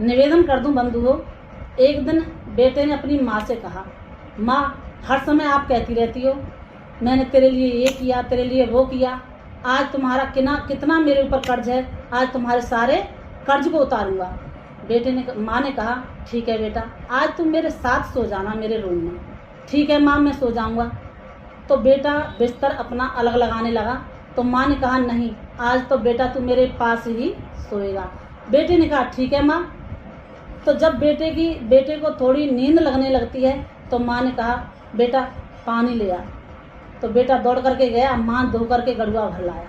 निवेदन कर दूं बंधुओं, एक दिन बेटे ने अपनी माँ से कहा, माँ हर समय आप कहती रहती हो मैंने तेरे लिए ये किया, तेरे लिए वो किया, आज तुम्हारा कितना मेरे ऊपर कर्ज है, आज तुम्हारे सारे कर्ज को उतारूंगा। माँ ने कहा, ठीक है बेटा, आज तुम मेरे साथ सो जाना मेरे रूम में। ठीक है माँ, मैं सो जाऊंगा। तो बेटा बिस्तर अपना अलग लगाने लगा, तो माँ ने कहा, नहीं आज तो बेटा तू मेरे पास ही सोएगा। बेटे ने कहा, ठीक है माँ। तो जब बेटे को थोड़ी नींद लगने लगती है तो माँ ने कहा, बेटा पानी ले आ। तो बेटा दौड़ करके गया, माँ धो करके गड़ुआ भर लाया।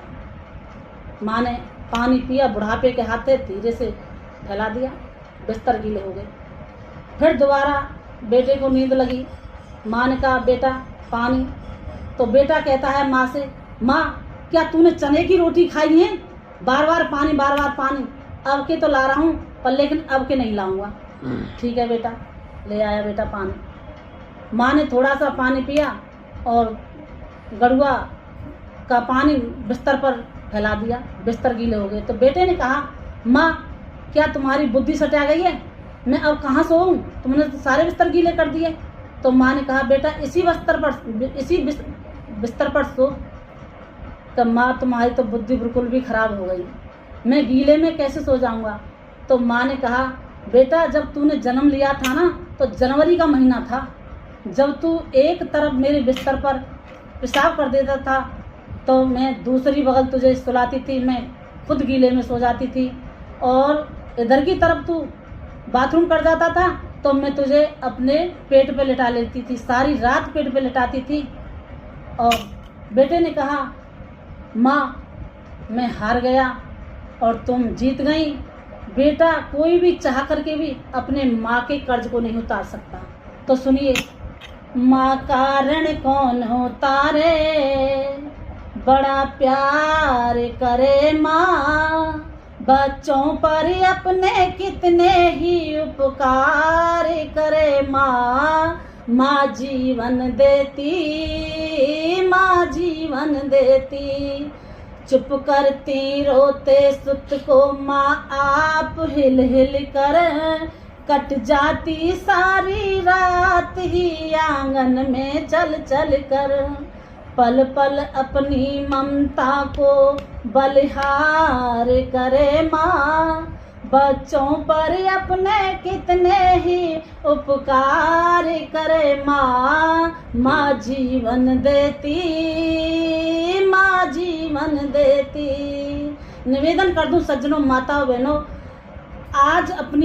माँ ने पानी पिया, बुढ़ापे के हाथ से धीरे से फैला दिया, बिस्तर गीले हो गए। फिर दोबारा बेटे को नींद लगी, माँ ने कहा, बेटा पानी। तो बेटा कहता है माँ से, माँ क्या तूने चने की रोटी खाई है, बार बार पानी बार बार पानी। अब के तो ला रहा हूँ पर लेकिन अब के नहीं लाऊंगा। ठीक है बेटा, ले आया बेटा पानी। माँ ने थोड़ा सा पानी पिया और गड़ुआ का पानी बिस्तर पर फैला दिया, बिस्तर गीले हो गए। तो बेटे ने कहा, माँ क्या तुम्हारी बुद्धि सटा गई है, मैं अब कहाँ सोऊं, तुमने तो सारे बिस्तर गीले कर दिए। तो माँ ने कहा, बेटा इसी बिस्तर पर सो। तो माँ तुम्हारी तो बुद्धि बिल्कुल भी खराब हो गई, मैं गीले में कैसे सो जाऊंगा। तो माँ ने कहा, बेटा जब तूने जन्म लिया था ना तो जनवरी का महीना था, जब तू एक तरफ मेरे बिस्तर पर पेशाब कर देता था तो मैं दूसरी बगल तुझे सुलाती थी, मैं खुद गीले में सो जाती थी, और इधर की तरफ तू बाथरूम कर जाता था तो मैं तुझे अपने पेट पे लिटा लेती थी, सारी रात पेट पे लिटाती थी। और बेटे ने कहा, माँ मैं हार गया और तुम जीत गई। बेटा कोई भी चाह करके भी अपने माँ के कर्ज को नहीं उतार सकता। तो सुनिए, माँ का ऋण कौन उतारे, बड़ा प्यार करे माँ, बच्चों पर अपने कितने ही उपकार करे माँ। माँ जीवन देती, माँ जीवन देती, चुप करती रोते सुत को माँ आप हिल हिल कर, कट जाती सारी रात ही आंगन में चल चल कर, पल पल अपनी ममता को बलिहार करे माँ, बच्चों पर अपने कितने ही उपकार करे माँ। माँ जीवन देती, माँ जीवन देती। निवेदन कर दूं सज्जनों, माताओं, बहनों, आज अपनी